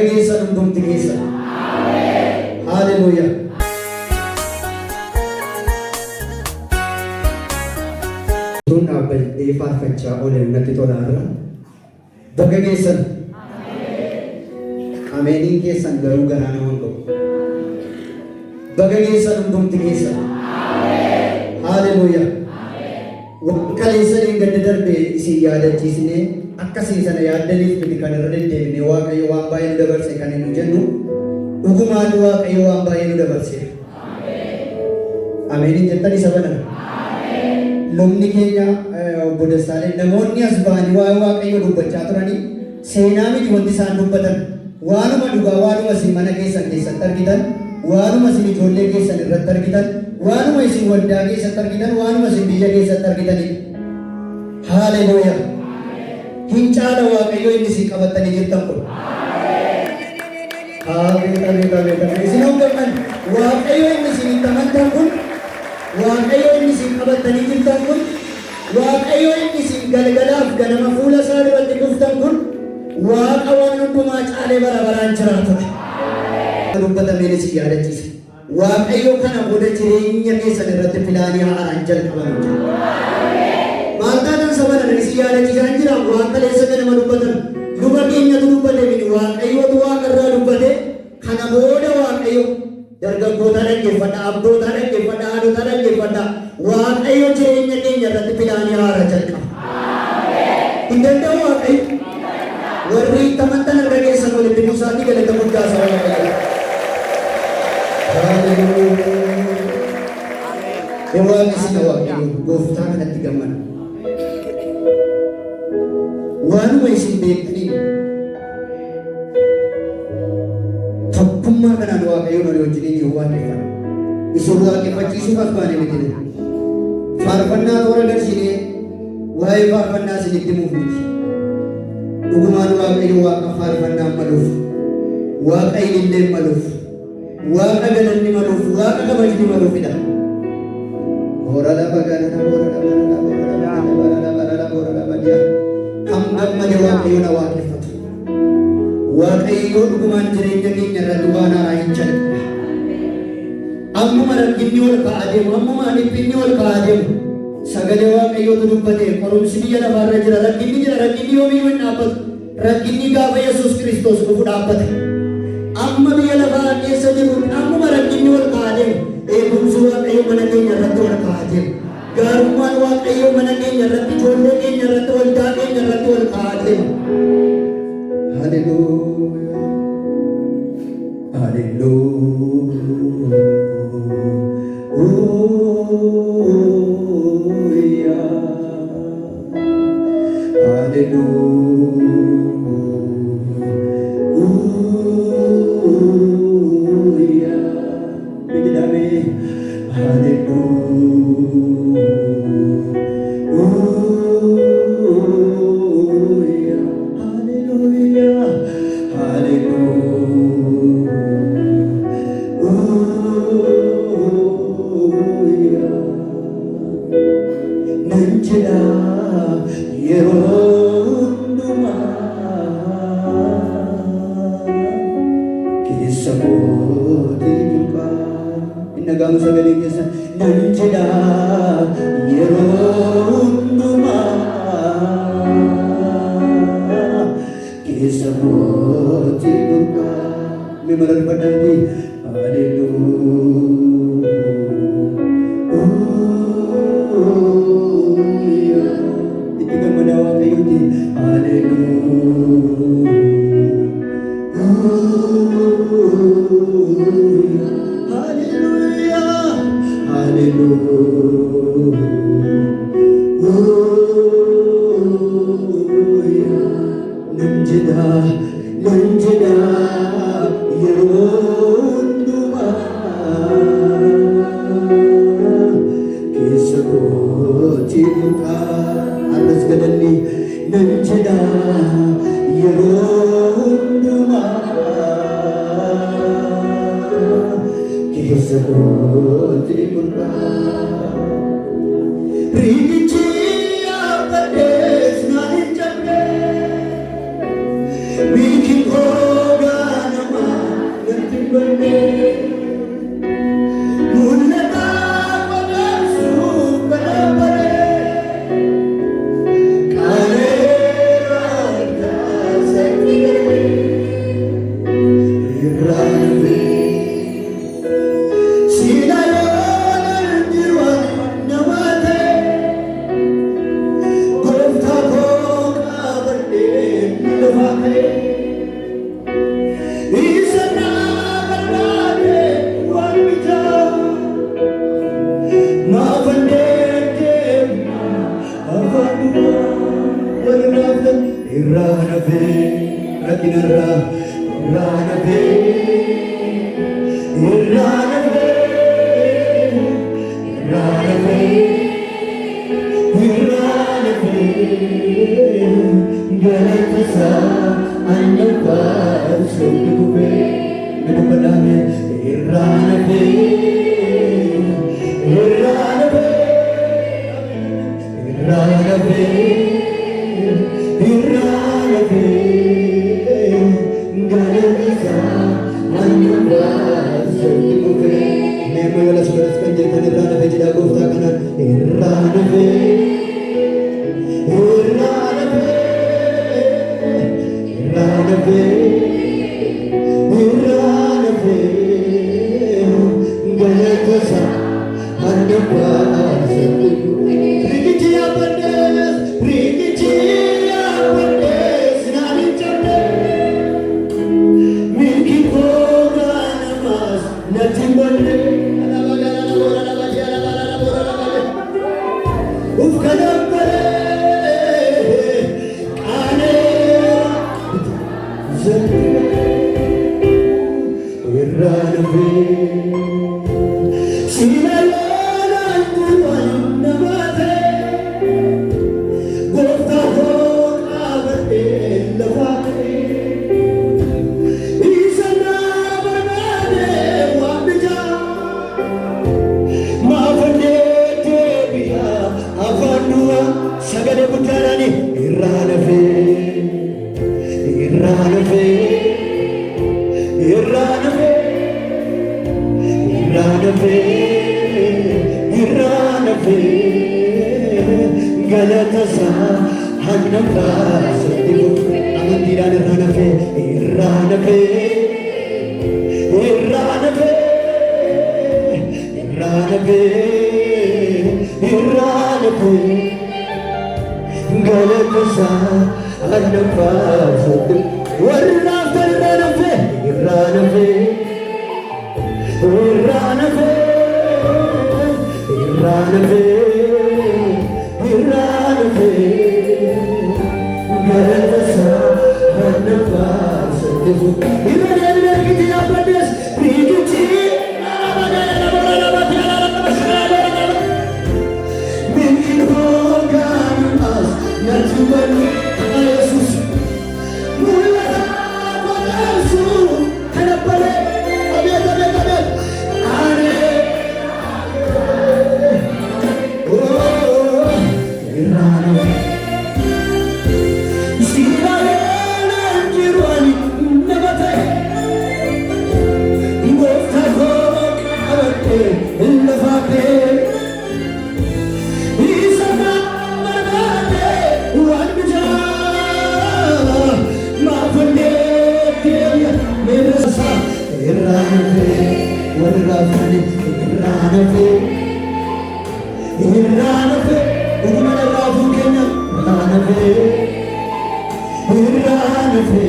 Geessan hundumti keessa. Haaleluyyaa. Tun dhaabbatee faarfachaa oolan natti tolaarra. Bakka geessan. Ameeniin keessan garuu garaa nama qabu. Bakka geessan hundumti keessa. Haaleluyyaa. Kaleessanii gadda darbee isin yaadachiisnee akkasii sana yaaddaniif miti kan irra deddeebine Waaqayyo waan baay'ee nu dabarse kan nu jennu dhugumaan Waaqayyo waan baay'ee nu dabarse. Ameeniin jettanii sabanan. Lubni keenya obbo Dassaaleen namoonni as ba'anii waa'ee Waaqayyo dubbachaa turanii seenaa miti wanti isaan dubbatan waanuma dhugaa waanuma isin mana keessatti argitan waanuma isin ijoollee keessan irratti argitan waanuma isin waldaa keessatti argitan waanuma isin biyya keessatti argitanidha. Haaleluyyaa. Hin caala Waaqayyo inni isin qabatanii jirtan kun. Isin hoggantan Waaqayyo inni isin itti amantan kun Waaqayyo inni isin qabatanii jirtan kun Waaqayyo inni isin galgalaaf ganama fuula isaa duratti dhuftan kun Waaqa waan hundumaa caalee bara baraan jiraatudha. Dubbatameen isin yaadachiisa. Waaqayyo kana booda jireenya keessan irratti filaanii haaraan jalqaban jira. Maaltaadhaan sabanan isin yaadachiisaan jira waan kaleessa ganama dubbatan luba keenyatu dubbate mini Waaqayyootu waaqarraa dubbate kana booda Waaqayyo dargaggoota dhaggeeffadha, abboota dhaggeeffadha, haadhota dhaggeeffadha. Waaqayyo jireenya keenya irratti filaanii haara jalqaba. Hin danda'u Waaqayyo. Warri itti amantan irra keessan walitti buusaatii galata guddaa saba Waaqayyo. Waaqni isin Waaqayyo gooftaa kanatti gammada. Waanuma isin beektanii tokkummaa kanaan Waaqayyoon walii wajjiniin yoo waaqeffatan isin waaqeffachiisuuf as baane miti. Faarfannaa toora darsinee waa'ee faarfannaa isinitti himuuf miti. Dhugumaan Waaqayyo Waaqa faarfannaa maluuf, Waaqa ilillee maluuf, Waaqa galanni maluuf, Waaqa kabajni maluufidha. Hora lafa galata hora lafa kam gammade Waaqayyo na waaqeffatu. Waaqayyo dhugumaan jireenya keenya irratti waan haaraa hin jalqabu. Ammuma rakkinni ol ka'aa deemu, ammuma dhiphinni ol ka'aa deemu. Sagalee Waaqayyootu dubbate qorumsi biyya lafaarra jira. Rakkinni jira, rakkinni yoomiyyuu hin dhaabbatu. Rakkinni gaafa Yesuus Kiristoos dhufu dhaabbate. Amma biyya lafaa keessa jiru ammuma rakkinni ol ka'aa deemu. Eegumsi Waaqayyo mana keenya irratti ol ka'aa deemu. Gaarummaan Waaqayyo mana keenya irratti, ijoollee keenya irratti, waldaa keenya irratti ol ka'aa deema. Hallelujah. Hallelujah. Mafandeke Avadua Warnavdan Iranabe Rakinara Iranabe Iranabe Iranabe Iranabe Galatasa Anapar Sotube Medupadane Iranabe Iranabe Iranabe Iranabe Galatasa Anapar Sotube Memang sebelas kanjeng Iranabe tidak gofta kanan Iranabe Iranabe Iranabe Iranabe Galatasa Anapar Sotube Rikici apandes Rikici apandes Nani chande Milki koga namas Natimbalde Ufkanapale Kane Zandile Iranabe Sinalana Tuman Nabate Gofta Hok Abate Lafate Isana Barnade Wabija Mafandeke Biha Avadua Sagade Butarani Iranabe Iranabe Iranabe Iranabe Iranabe Galatasa Anapar Sotube Amandiran Iranabe Iranabe Iranabe Iranabe Iranabe Galatasa Anapar Sotube Warnavdan Iranabe Iranabe Iranabe Iranabe Iranabe Galatasa Anapar Sotube Iranabe Rikici apandes Rikici Milki koga namas Natimbalde Jesus Mula Madasu Kanapale Abet abet abet Ane Oh Iranabe Sinalana Jirwani Nabate Gofta Hok Abate Lafate Isana Barnade Wabija Mafandeke Merasa Iranabe Warnavdan Iranabe Iranabe Udumana Rafu Kenya Iranabe Iranabe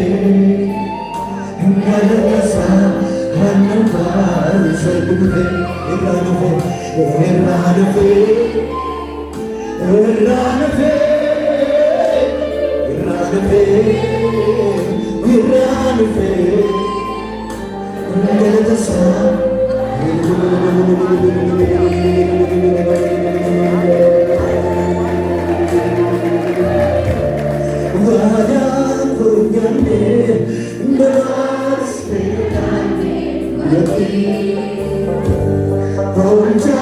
Galatasa Anapar Sotube Iranabe Iranabe Iranabe Iranabe Iranabe Galatasa Wada Kugande Nas Pekane Yati Onja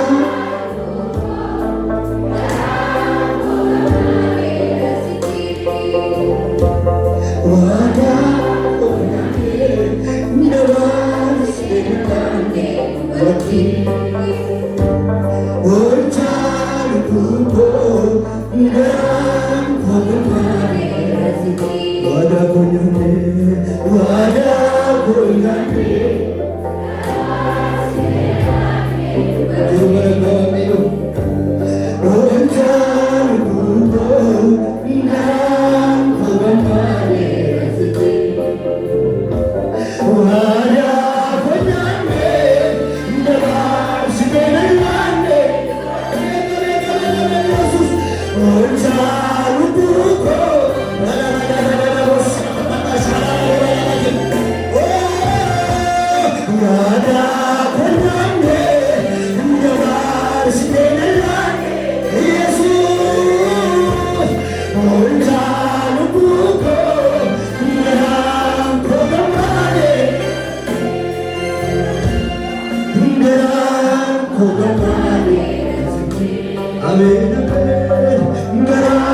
Wada Kugande Nas Pekane Yati Onja Kubo Ngam Pagmane Wada Kugande Wada Kugande አሜን አሜን ገራኮ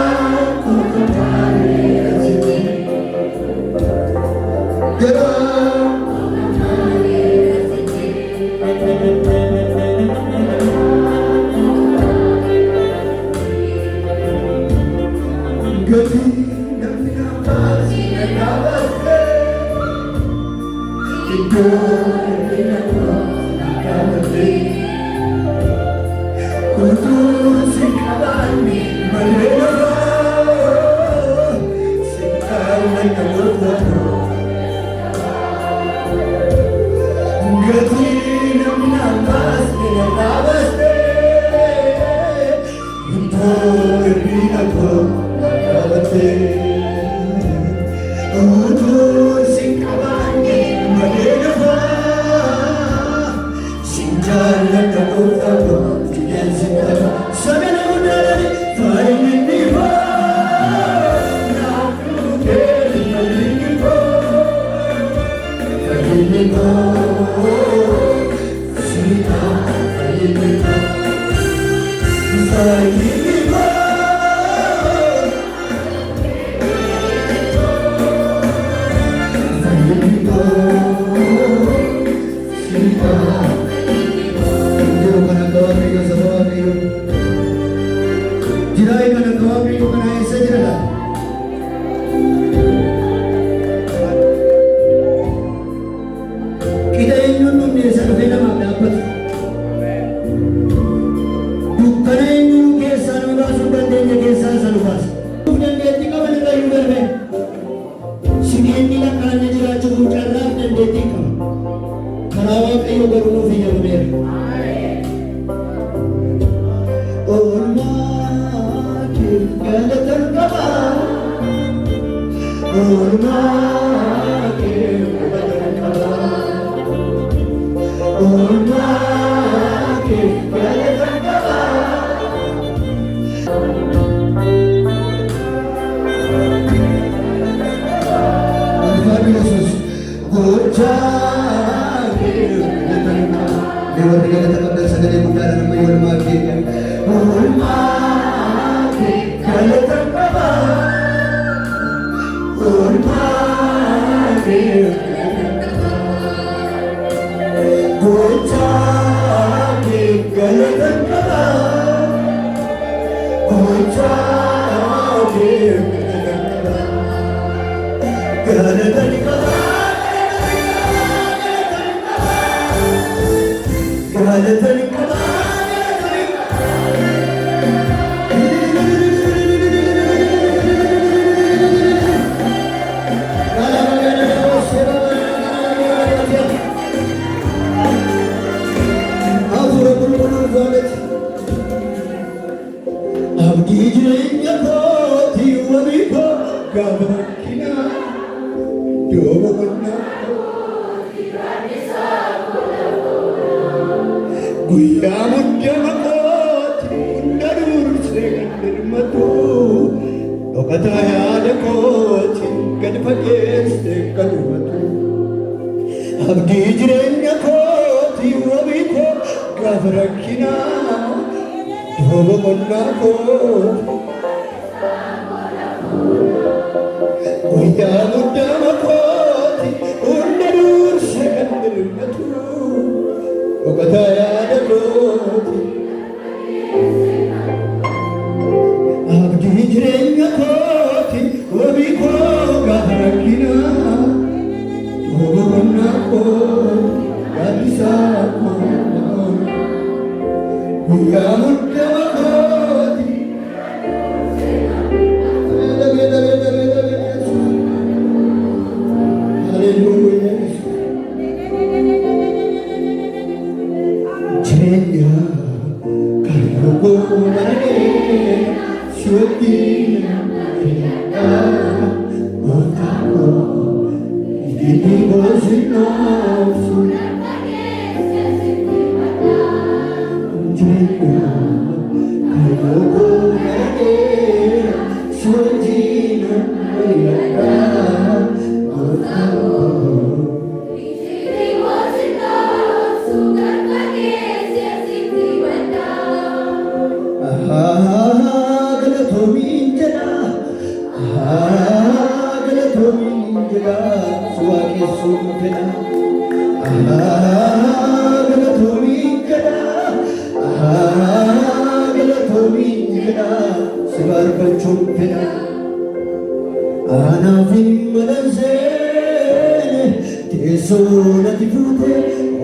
Anafin manasene tesona di fute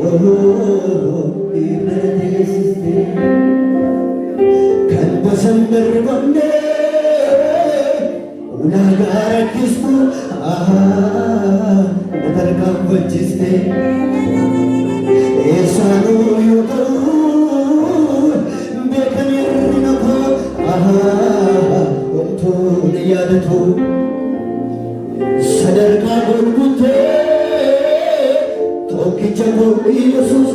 oh ibadesiste kan basamber bonne ulagara kismu natarkam vachiste esanu yugo bekanirna ko onto niyadatu sadarka gurgute tokicha ko yesus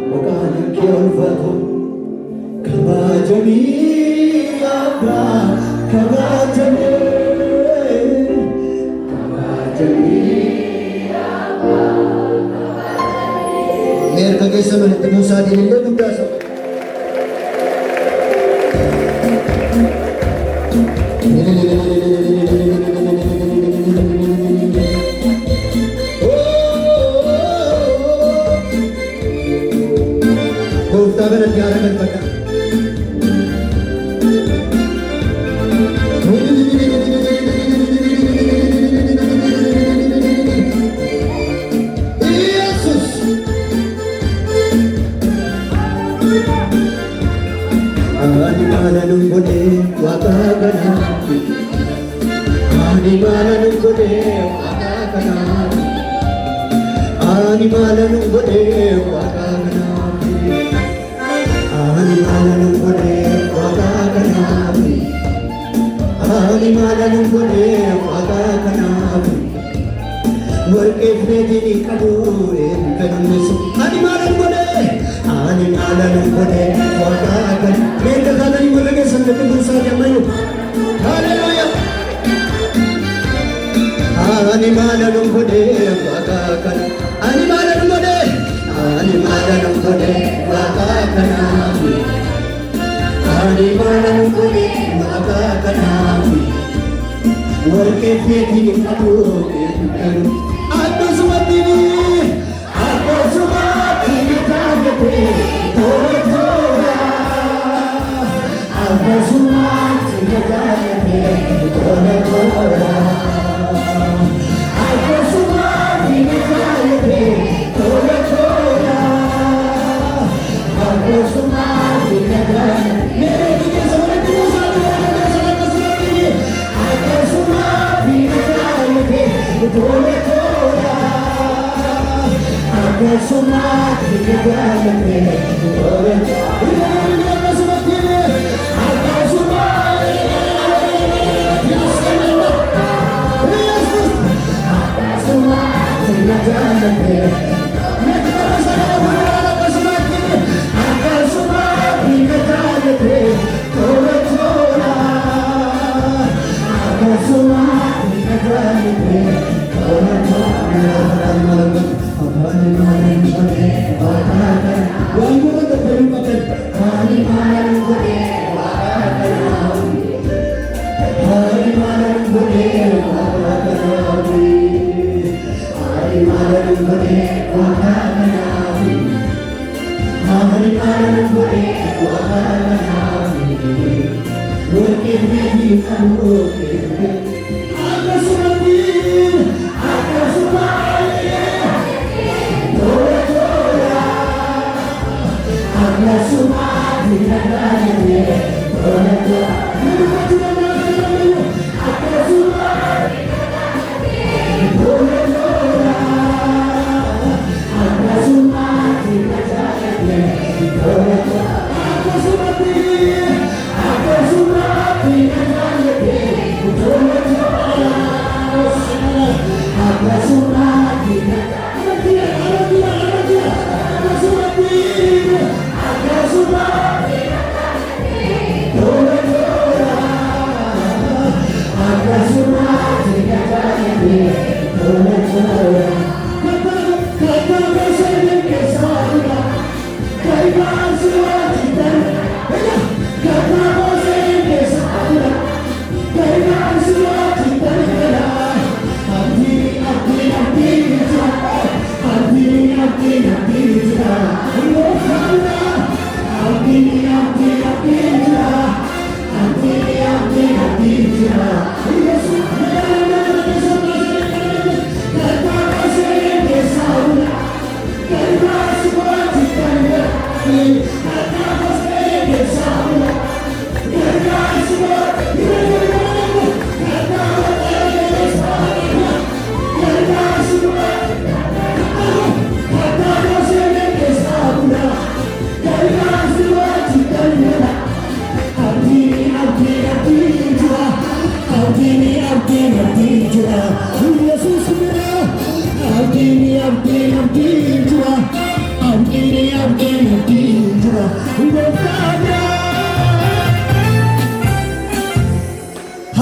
maqaan kee ulfaatu kabajami abba kabajami mereka keessa walitti buusaatiin illee guddaa isa gooftaa biratti yaada galfadha. Ani malanum gode waka kana Ani malanum gode waka kana Ani malanum gode waka kana Ani malanum gode waka kana Ani malanum gode waka kana Warke fredini kabure kanusu Ani malanum gode Ani malanum gode waka kana Mereka kadang mereka sampai berusaha jamayu. Haleluya. Ani mana nunggude bakakan. Ani mana nunggude. Ani mana nunggude bakakan. Ani mana nunggude bakakan. Warke fiti aku. Aku semua ini. Aku semua ini kaget. Aku semua tidak ada tola. Aku semua tidak ada tola. Aku semua tidak ada. Mereka semua itu salah ini. Aku semua tidak ada tola. Aku semua tidak ada tola.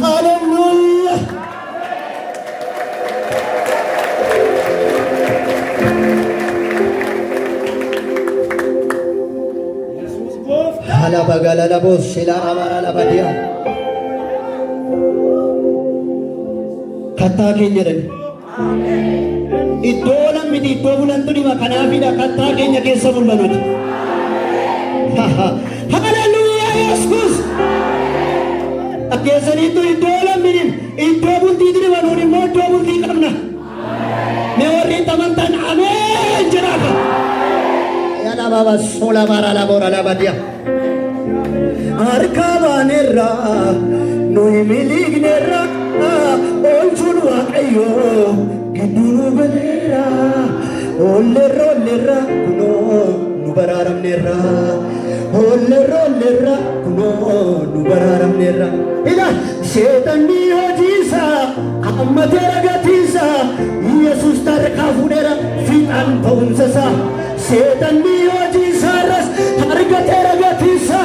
Hallelujah. Hala bagala la bos shilara bara la badia. Kata keenya dha. Iddoo lammi iddoo bulantu dhima kanaafidha kata keenya keessa mul'atu. Hallelujah Yesus. Akkeessaniitu iddoo lammi iddoo bultii dhima nuuni immoo iddoo bultii qabna. Mee warri tamantan ameen jedhaafa. Yala baba sola bara la bora la badia. Arkabanerra noi milignerra olchun waaqayyo gidduu baleera ollerra kuno nu bararamnerra ollerra kuno nu bararamnerra ila seetanni hojiisa amma teragatiisa Yesus tarkaafudera fiixan ta'umsasa seetanni hojiisa ras harga teragatiisa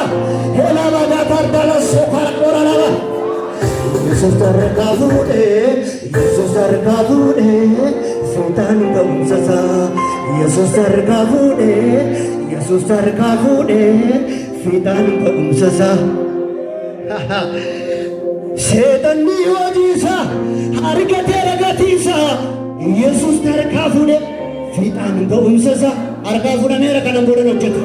hela baga tardala sokara qoralaba Yesus tarkafude fiixan ta'umsasa Yesus tarkafude fiixan ta'umsasa seetanni hojiisa harga teragatiisa Yesus tarkafude fiixan ta'umsasa harka fudhaneera kanan godhan hojjetu.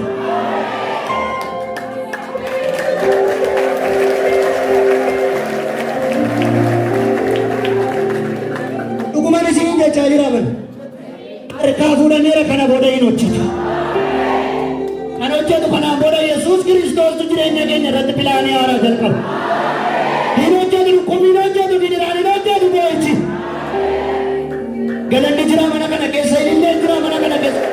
Dhugumaan isin jechaa jiraaman harka fudhaneera kana booda hin hojjetu. Kan hojjetu kanaan booda Yesuus Kiristoostu jireenya keenya irratti pilaanii haaraa jalqaba. Hin hojjetu dhukkubni hin hojjetu gidiraan hin hojjetu boo'ichi. Galanni jira mana kana keessa ilillee jira mana kana keessa.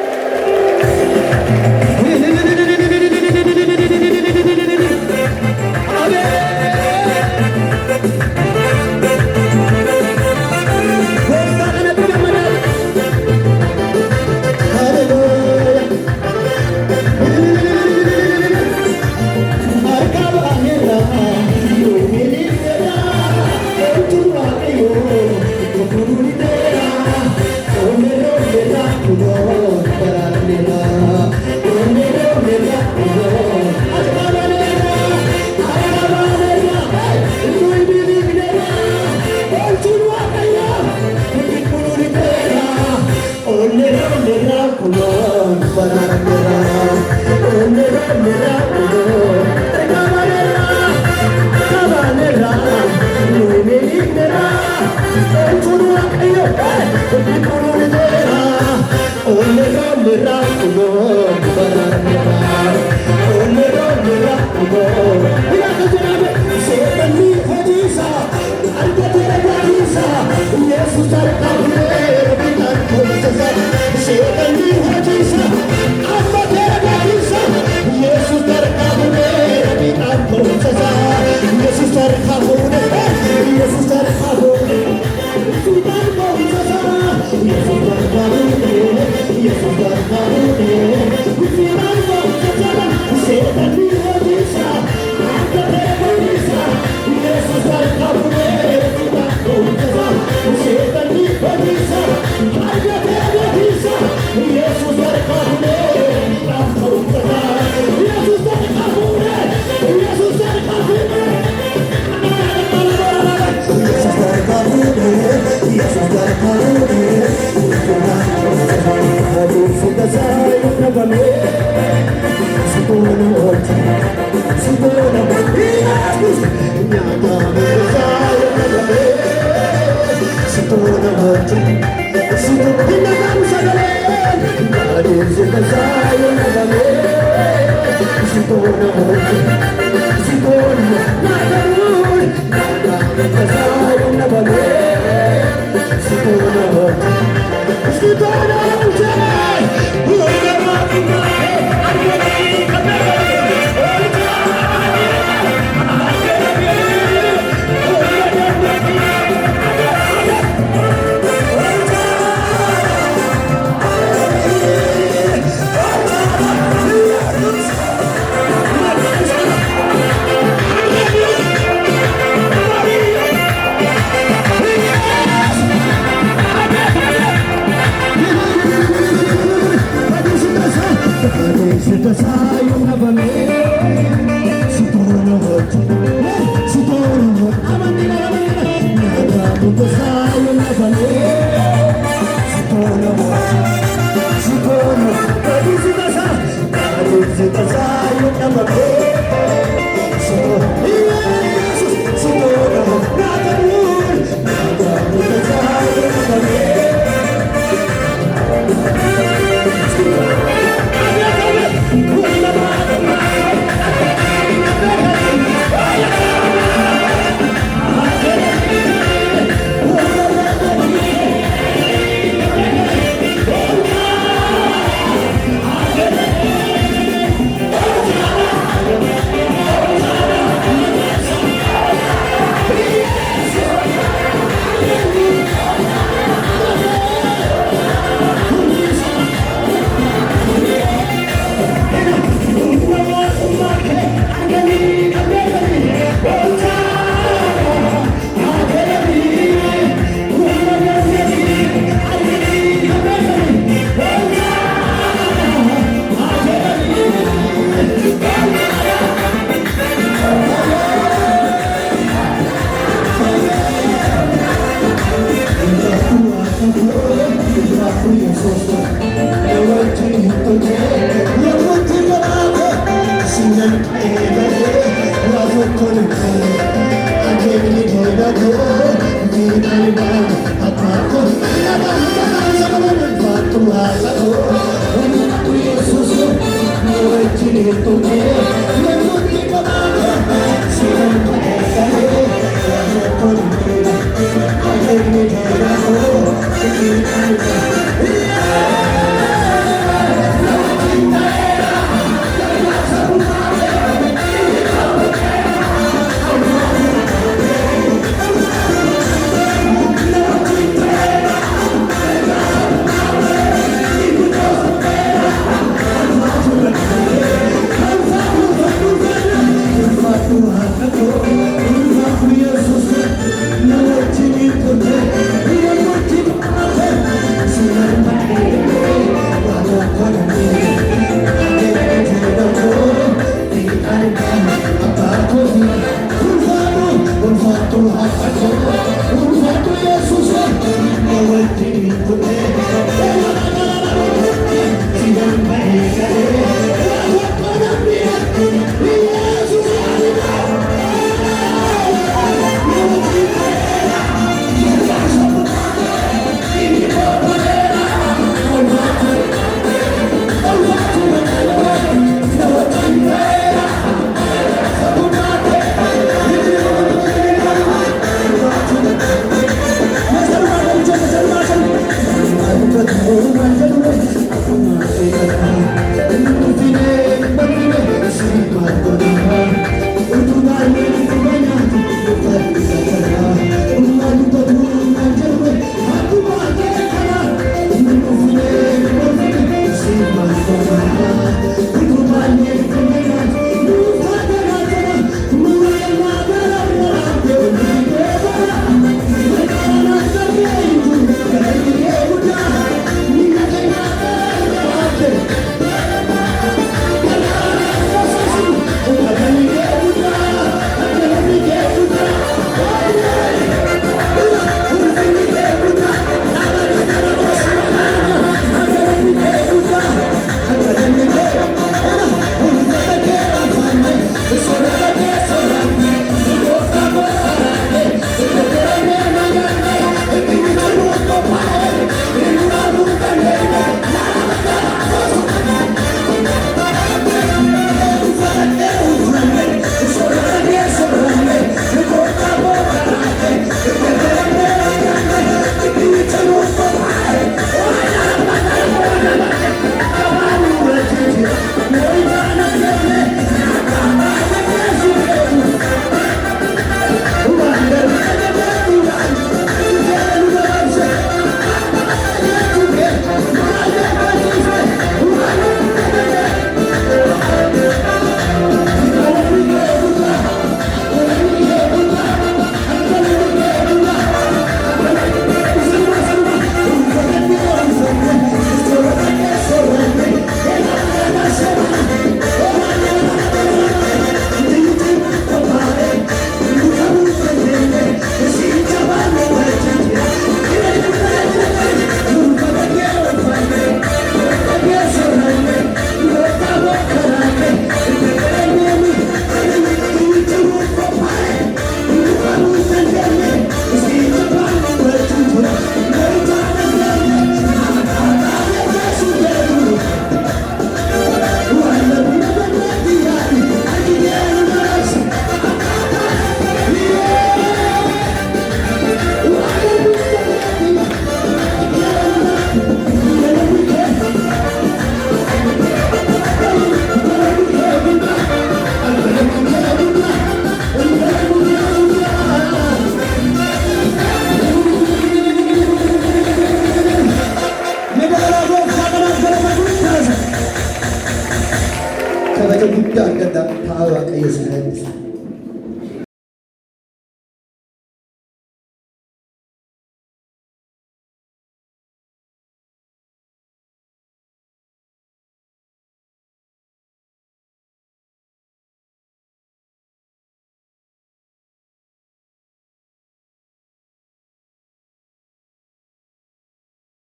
kabaja guddaa argata. Haa Waaqayyo isin eebbisu.